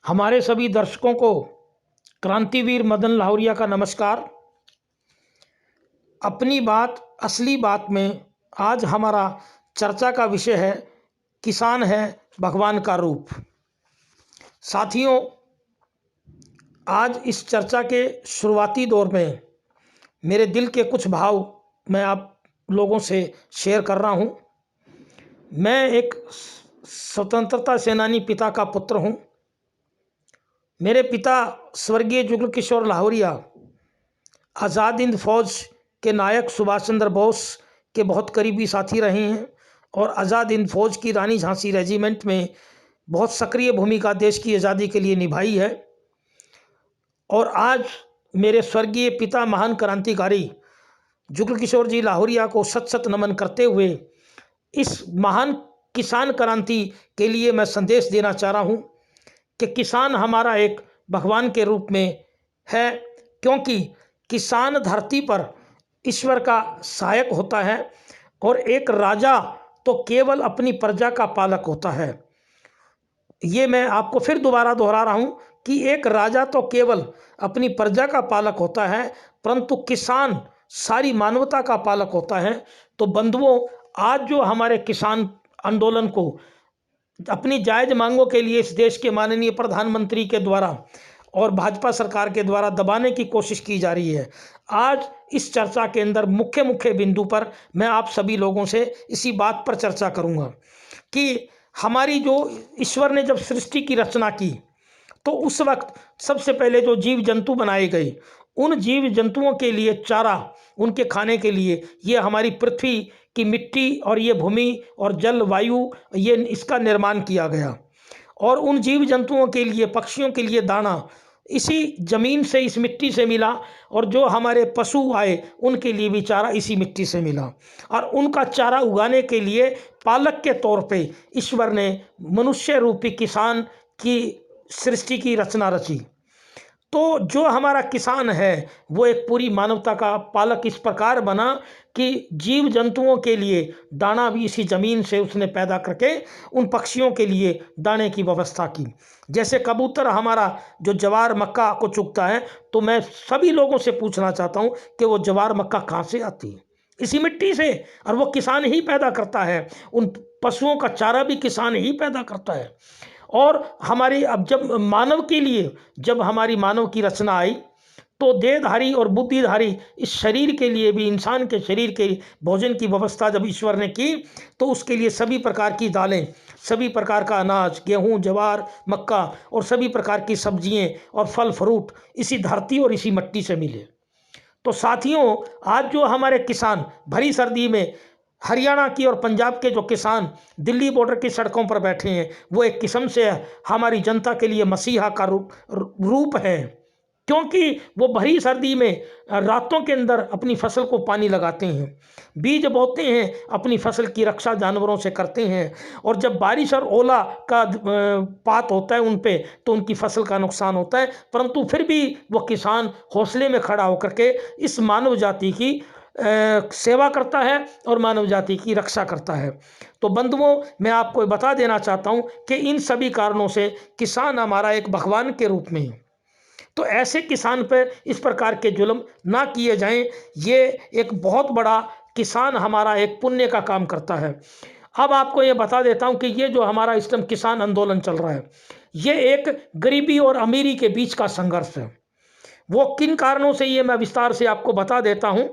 हमारे सभी दर्शकों को क्रांतिवीर मदन लाहौरिया का नमस्कार। अपनी बात असली बात में आज हमारा चर्चा का विषय है किसान है भगवान का रूप। साथियों, आज इस चर्चा के शुरुआती दौर में मेरे दिल के कुछ भाव मैं आप लोगों से शेयर कर रहा हूँ। मैं एक स्वतंत्रता सेनानी पिता का पुत्र हूँ। मेरे पिता स्वर्गीय जुगल किशोर लाहौरिया आज़ाद हिंद फौज के नायक सुभाष चंद्र बोस के बहुत करीबी साथी रहे हैं और आज़ाद हिंद फौज की रानी झांसी रेजिमेंट में बहुत सक्रिय भूमिका देश की आज़ादी के लिए निभाई है। और आज मेरे स्वर्गीय पिता महान क्रांतिकारी जुगल किशोर जी लाहौरिया को शत शत नमन करते हुए इस महान किसान क्रांति के लिए मैं संदेश देना चाह रहा हूँ कि किसान हमारा एक भगवान के रूप में है, क्योंकि किसान धरती पर ईश्वर का सहायक होता है और एक राजा तो केवल अपनी प्रजा का पालक होता है। ये मैं आपको फिर दोबारा दोहरा रहा हूँ कि एक राजा तो केवल अपनी प्रजा का पालक होता है, परंतु किसान सारी मानवता का पालक होता है। तो बंधुओं, आज जो हमारे किसान आंदोलन को अपनी जायज़ मांगों के लिए इस देश के माननीय प्रधानमंत्री के द्वारा और भाजपा सरकार के द्वारा दबाने की कोशिश की जा रही है, आज इस चर्चा के अंदर मुख्य बिंदु पर मैं आप सभी लोगों से इसी बात पर चर्चा करूंगा कि हमारी जो ईश्वर ने जब सृष्टि की रचना की तो उस वक्त सबसे पहले जो जीव जंतु बनाए गए, उन जीव जंतुओं के लिए चारा, उनके खाने के लिए ये हमारी पृथ्वी की मिट्टी और ये भूमि और जल वायु ये इसका निर्माण किया गया। और उन जीव जंतुओं के लिए, पक्षियों के लिए दाना इसी जमीन से, इस मिट्टी से मिला, और जो हमारे पशु आए उनके लिए भी चारा इसी मिट्टी से मिला। और उनका चारा उगाने के लिए पालक के तौर पे ईश्वर ने मनुष्य रूपी किसान की सृष्टि की रचना रची। तो जो हमारा किसान है वो एक पूरी मानवता का पालक इस प्रकार बना कि जीव जंतुओं के लिए दाना भी इसी ज़मीन से उसने पैदा करके उन पक्षियों के लिए दाने की व्यवस्था की। जैसे कबूतर हमारा जो जवार मक्का को चुगता है, तो मैं सभी लोगों से पूछना चाहता हूँ कि वो जवार मक्का कहाँ से आती है? इसी मिट्टी से, और वो किसान ही पैदा करता है। उन पशुओं का चारा भी किसान ही पैदा करता है। और हमारी अब जब मानव के लिए, जब हमारी मानव की रचना आई तो देहधारी और बुद्धिधारी इस शरीर के लिए भी, इंसान के शरीर के भोजन की व्यवस्था जब ईश्वर ने की तो उसके लिए सभी प्रकार की दालें, सभी प्रकार का अनाज, गेहूं, ज्वार, मक्का और सभी प्रकार की सब्जियां और फल फ्रूट इसी धरती और इसी मिट्टी से मिले। तो साथियों, आज जो हमारे किसान भरी सर्दी में हरियाणा की और पंजाब के जो किसान दिल्ली बॉर्डर की सड़कों पर बैठे हैं, वो एक किस्म से हमारी जनता के लिए मसीहा का रूप है, क्योंकि वो भरी सर्दी में रातों के अंदर अपनी फसल को पानी लगाते हैं, बीज बोते हैं, अपनी फसल की रक्षा जानवरों से करते हैं। और जब बारिश और ओला का पात होता है उन पे, तो उनकी फसल का नुकसान होता है, परंतु फिर भी वो किसान हौसले में खड़ा होकर के इस मानव जाति की सेवा करता है और मानव जाति की रक्षा करता है। तो बंधुओं, मैं आपको बता देना चाहता हूं कि इन सभी कारणों से किसान हमारा एक भगवान के रूप में है। तो ऐसे किसान पर इस प्रकार के जुल्म ना किए जाएं। ये एक बहुत बड़ा, किसान हमारा एक पुण्य का काम करता है। अब आपको ये बता देता हूं कि ये जो हमारा इस टाइम किसान आंदोलन चल रहा है, ये एक गरीबी और अमीरी के बीच का संघर्ष है। वो किन कारणों से, ये मैं विस्तार से आपको बता देता हूं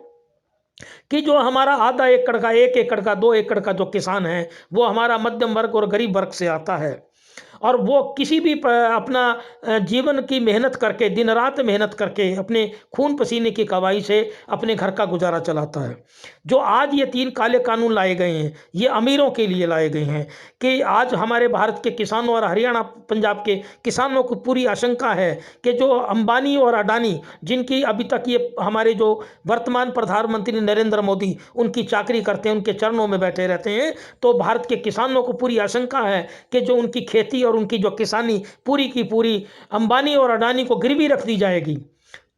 कि जो हमारा आधा एकड़ का, 1 एकड़ का, 2 एकड़ का जो किसान है, वो हमारा मध्यम वर्ग और गरीब वर्ग से आता है। और वो किसी भी अपना जीवन की मेहनत करके, दिन रात मेहनत करके, अपने खून पसीने की कमाई से अपने घर का गुजारा चलाता है। जो आज ये 3 काले कानून लाए गए हैं, ये अमीरों के लिए लाए गए हैं कि आज हमारे भारत के किसानों और हरियाणा पंजाब के किसानों को पूरी आशंका है कि जो अंबानी और अडानी, जिनकी अभी तक ये हमारे जो वर्तमान प्रधानमंत्री नरेंद्र मोदी उनकी चाकरी करते हैं, उनके चरणों में बैठे रहते हैं, तो भारत के किसानों को पूरी आशंका है कि जो उनकी खेती और उनकी जो किसानी पूरी की पूरी अंबानी और अडानी को गिरवी रख दी जाएगी।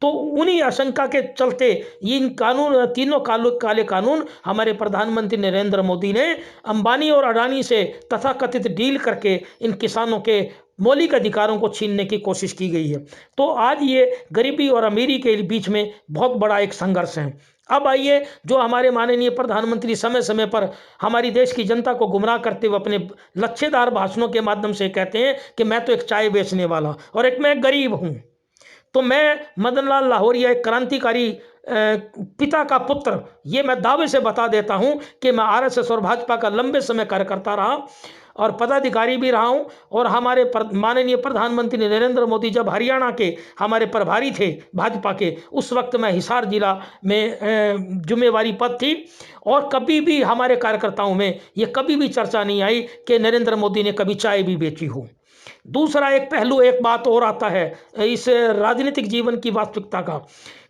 तो उन्हीं आशंका के चलते इन कानून, तीनों काले कानून हमारे प्रधानमंत्री नरेंद्र मोदी ने अंबानी और अडानी से तथाकथित डील करके इन किसानों के मौलिक अधिकारों को छीनने की कोशिश की गई है। तो आज ये गरीबी और अमीरी के बीच में बहुत बड़ा एक संघर्ष है। अब आइए, जो हमारे माननीय प्रधानमंत्री समय समय पर हमारी देश की जनता को गुमराह करते हुए अपने लच्छेदार भाषणों के माध्यम से कहते हैं कि मैं तो एक चाय बेचने वाला और एक मैं गरीब हूँ। तो मैं मदन लाल लाहौरिया, एक क्रांतिकारी पिता का पुत्र, ये मैं दावे से बता देता हूं कि मैं आरएसएस और भाजपा का लंबे समय कार्यकर्ता रहा और पदाधिकारी भी रहा हूं। और हमारे माननीय प्रधानमंत्री नरेंद्र मोदी जब हरियाणा के हमारे प्रभारी थे भाजपा के, उस वक्त मैं हिसार जिला में जिम्मेवारी पद थी और कभी भी हमारे कार्यकर्ताओं में ये कभी भी चर्चा नहीं आई कि नरेंद्र मोदी ने कभी चाय भी बेची हो। दूसरा एक पहलू, एक बात और आता है इस राजनीतिक जीवन की वास्तविकता का,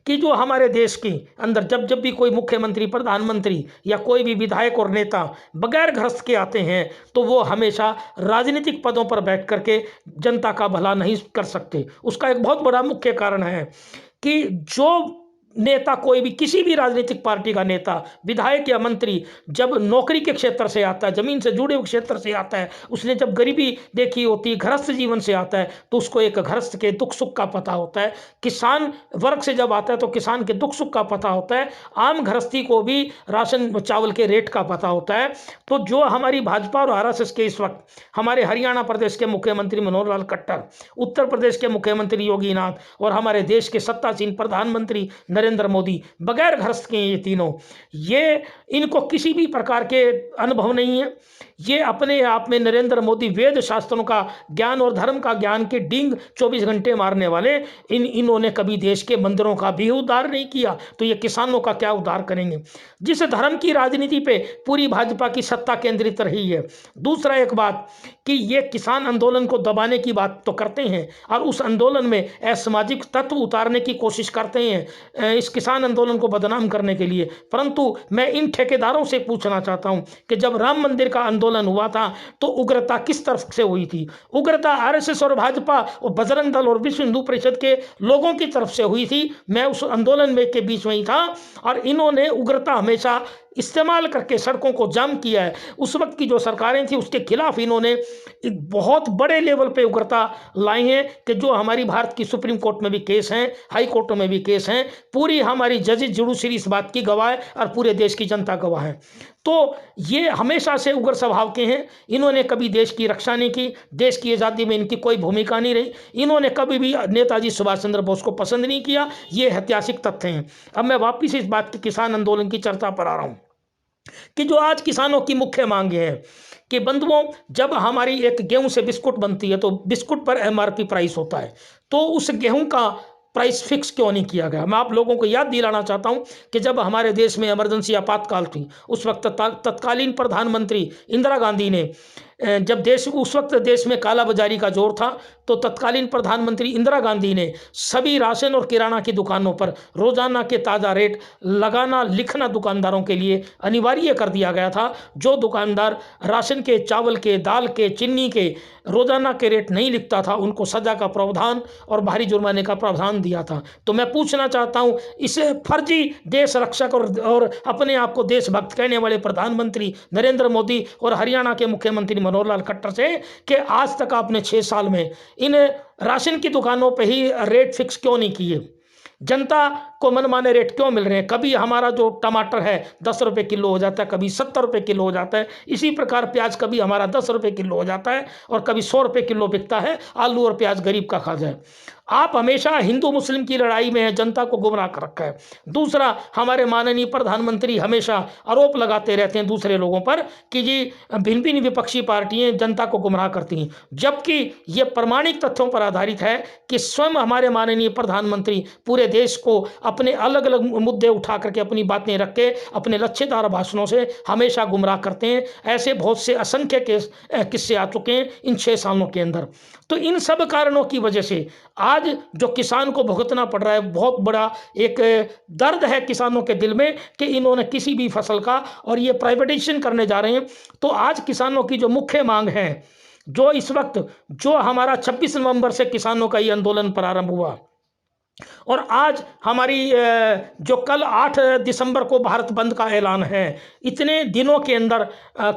कि जो हमारे देश के अंदर जब जब भी कोई मुख्यमंत्री, प्रधानमंत्री या कोई भी विधायक और नेता बगैर घरस्त के आते हैं तो वो हमेशा राजनीतिक पदों पर बैठ करके जनता का भला नहीं कर सकते। उसका एक बहुत बड़ा मुख्य कारण है कि जो नेता, कोई भी किसी भी राजनीतिक पार्टी का नेता, विधायक या मंत्री जब नौकरी के क्षेत्र से आता है, जमीन से जुड़े हुए क्षेत्र से आता है, उसने जब गरीबी देखी होती, घरस्थ जीवन से आता है, तो उसको एक घरस्थ के दुख सुख का पता होता है। किसान वर्ग से जब आता है तो किसान के दुख सुख का पता होता है। आम घरस्थी को भी राशन चावल के रेट का पता होता है। तो जो हमारी भाजपा और आरएसएस के इस वक्त हमारे हरियाणा प्रदेश के मुख्यमंत्री मनोहर लाल खट्टर, उत्तर प्रदेश के मुख्यमंत्री योगी नाथ और हमारे देश के सत्तासीन प्रधानमंत्री नरेंद्र मोदी, बगैर घरस्त के ये तीनों, ये इनको किसी भी प्रकार के अनुभव नहीं है। ये अपने आप में नरेंद्र मोदी वेद शास्त्रों का ज्ञान और धर्म का ज्ञान के डींग 24 घंटे मारने वाले, इन्होंने कभी देश के मंदिरों का भी उद्धार नहीं किया, तो ये किसानों का क्या उद्धार करेंगे। जिस धर्म की राजनीति पे पूरी भाजपा की सत्ता केंद्रित रही है। दूसरा एक बात कि ये किसान आंदोलन को दबाने की बात तो करते हैं और उस आंदोलन में असामाजिक तत्व उतारने की कोशिश करते हैं इस किसान आंदोलन को बदनाम करने के लिए। परंतु मैं इन ठेकेदारों से पूछना चाहता हूं कि जब राम मंदिर का आंदोलन हुआ था तो उग्रता किस तरफ से हुई थी? उग्रता आरएसएस और भाजपा और बजरंग दल और विश्व हिंदू परिषद के लोगों की तरफ से हुई थी। मैं उस आंदोलन में के बीच में ही था और इन्होंने उग्रता हमेशा इस्तेमाल करके सड़कों को जाम किया है। उस वक्त की जो सरकारें थी उसके खिलाफ इन्होंने एक बहुत बड़े लेवल पे उग्रता लाई है कि जो हमारी भारत की सुप्रीम कोर्ट में भी केस हैं, हाई कोर्टों में भी केस हैं, पूरी हमारी जजेस जुडिशरी इस बात की गवाह है और पूरे देश की जनता गवाह है। तो ये हमेशा से उग्र स्वभाव के हैं। इन्होंने कभी देश की रक्षा नहीं की, देश की आज़ादी में इनकी कोई भूमिका नहीं रही। इन्होंने कभी भी नेताजी सुभाष चंद्र बोस को पसंद नहीं किया। ये ऐतिहासिक तथ्य हैं। अब मैं वापिस इस बात की किसान आंदोलन की चर्चा पर आ रहा हूँ कि जो आज किसानों की मुख्य मांगे हैं कि बंधुओं, जब हमारी एक गेहूं से बिस्कुट बनती है तो बिस्कुट पर एमआरपी प्राइस होता है, तो उस गेहूं का प्राइस फिक्स क्यों नहीं किया गया? मैं आप लोगों को याद दिलाना चाहता हूं कि जब हमारे देश में इमरजेंसी आपातकाल थी, उस वक्त तत्कालीन प्रधानमंत्री इंदिरा गांधी ने जब उस वक्त देश में कालाबाजारी का जोर था, तो तत्कालीन प्रधानमंत्री इंदिरा गांधी ने सभी राशन और किराना की दुकानों पर रोजाना के ताज़ा रेट लगाना, लिखना दुकानदारों के लिए अनिवार्य कर दिया गया था। जो दुकानदार राशन के, चावल के, दाल के, चीनी के रोजाना के रेट नहीं लिखता था, उनको सजा का प्रावधान और भारी जुर्माने का प्रावधान दिया था। तो मैं पूछना चाहता हूं इस फर्जी देश रक्षक और अपने आप को देशभक्त कहने वाले प्रधानमंत्री नरेंद्र मोदी और हरियाणा के मुख्यमंत्री मनोहर लाल खट्टर से कि आज तक आपने 6 साल में इन राशन की दुकानों पे ही रेट फिक्स क्यों नहीं किए? जनता को मनमाने रेट क्यों मिल रहे हैं? कभी हमारा जो टमाटर है 10 रुपये किलो हो जाता है, कभी 70 रुपये किलो हो जाता है। इसी प्रकार प्याज कभी हमारा 10 रुपये किलो हो जाता है और कभी 100 रुपये किलो बिकता है। आलू और प्याज गरीब का खा जाए। आप हमेशा हिंदू मुस्लिम की लड़ाई में है, जनता को गुमराह कर रखा है। दूसरा, हमारे माननीय प्रधानमंत्री हमेशा आरोप लगाते रहते हैं दूसरे लोगों पर कि जी भिन्न भिन्न विपक्षी पार्टियां जनता को गुमराह करती हैं, जबकि ये प्रमाणिक तथ्यों पर आधारित है कि स्वयं हमारे माननीय प्रधानमंत्री पूरे देश को अपने अलग अलग मुद्दे उठा करके अपनी बातें रख के अपने लच्छेदार भाषणों से हमेशा गुमराह करते हैं। ऐसे बहुत से असंख्य किस्से आ चुके हैं इन 6 सालों के अंदर। तो इन सब कारणों की वजह से आज जो किसान को भुगतना पड़ रहा है, बहुत बड़ा एक दर्द है किसानों के दिल में कि इन्होंने किसी भी फसल का, और ये प्राइवेटाइजेशन करने जा रहे हैं। तो आज किसानों की जो मुख्य मांग है, जो इस वक्त जो हमारा 26 नवंबर से किसानों का ये आंदोलन प्रारंभ हुआ और आज हमारी जो कल 8 दिसंबर को भारत बंद का ऐलान है, इतने दिनों के अंदर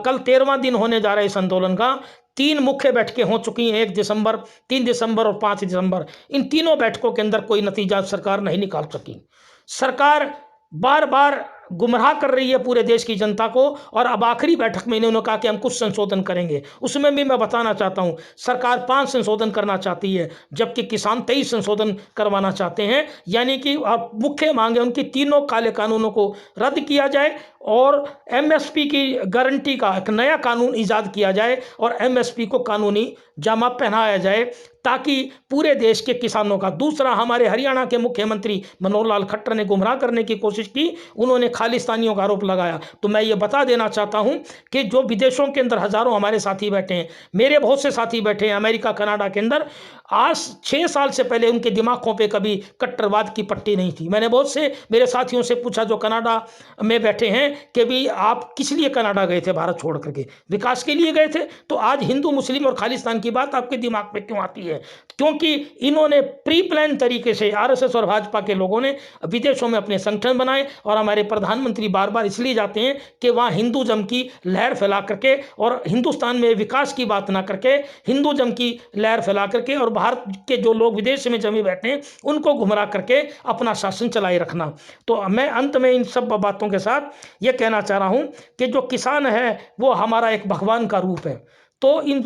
कल 13वां दिन होने जा रहा है इस आंदोलन का, 3 मुख्य बैठकें हो चुकी हैं, 1 दिसंबर, 3 दिसंबर और 5 दिसंबर। इन तीनों बैठकों के अंदर कोई नतीजा सरकार नहीं निकाल सकी। सरकार बार बार गुमराह कर रही है पूरे देश की जनता को, और अब आखिरी बैठक में इन्होंने कहा कि हम कुछ संशोधन करेंगे। उसमें भी मैं बताना चाहता हूं, सरकार 5 संशोधन करना चाहती है, जबकि किसान 23 संशोधन करवाना चाहते हैं। यानी कि मुख्य मांग है उनकी, तीनों काले कानूनों को रद्द किया जाए और एमएसपी की गारंटी का एक नया कानून ईजाद किया जाए और एमएसपी को कानूनी जामा पहनाया जाए, ताकि पूरे देश के किसानों का। दूसरा, हमारे हरियाणा के मुख्यमंत्री मनोहर लाल खट्टर ने गुमराह करने की कोशिश की, उन्होंने खालिस्तानियों का आरोप लगाया। तो मैं ये बता देना चाहता हूं कि जो विदेशों के अंदर हजारों हमारे साथी बैठे हैं, मेरे बहुत से साथी बैठे हैं अमेरिका कनाडा के अंदर, आज 6 साल से पहले उनके दिमागों पे कभी कट्टरवाद की पट्टी नहीं थी। मैंने बहुत से मेरे साथियों से पूछा जो कनाडा में बैठे हैं कि भी आप किस लिए कनाडा गए थे, भारत छोड़ करके विकास के लिए गए थे, तो आज हिंदू मुस्लिम और खालिस्तान की बात आपके दिमाग में क्यों आती है? क्योंकि इन्होंने प्री प्लान तरीके से, आरएसएस और भाजपा के लोगों ने विदेशों में अपने संगठन बनाए, और हमारे प्रधानमंत्री बार बार इसलिए जाते हैं कि वहाँ हिंदूज़म की लहर फैला करके और हिंदुस्तान में विकास की बात ना करके हिंदूज़म की लहर फैला करके और भारत के जो लोग विदेश में जमे बैठे हैं उनको गुमराह करके अपना शासन चलाए रखना। तो मैं अंत में इन सब बातों के साथ ये कहना चाह रहा हूँ कि जो किसान है वो हमारा एक भगवान का रूप है। तो इन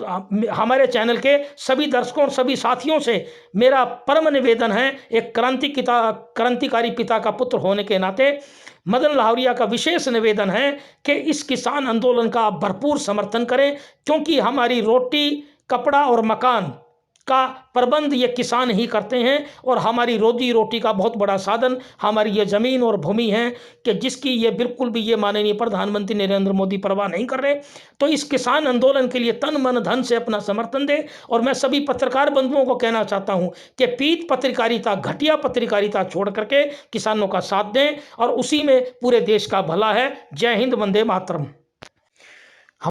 हमारे चैनल के सभी दर्शकों और सभी साथियों से मेरा परम निवेदन है, एक क्रांतिकारी पिता का पुत्र होने के नाते मदन लाहौरिया का विशेष निवेदन है कि इस किसान आंदोलन का आप भरपूर समर्थन करें, क्योंकि हमारी रोटी, कपड़ा और मकान का प्रबंध ये किसान ही करते हैं, और हमारी रोजी रोटी का बहुत बड़ा साधन हमारी ये ज़मीन और भूमि है, कि जिसकी ये बिल्कुल भी ये माननीय प्रधानमंत्री नरेंद्र मोदी परवाह नहीं कर रहे। तो इस किसान आंदोलन के लिए तन मन धन से अपना समर्थन दें। और मैं सभी पत्रकार बंधुओं को कहना चाहता हूं कि पीठ पत्रकारिता, घटिया पत्रकारिता छोड़ करके किसानों का साथ दें, और उसी में पूरे देश का भला है। जय हिंद, वंदे मातरम।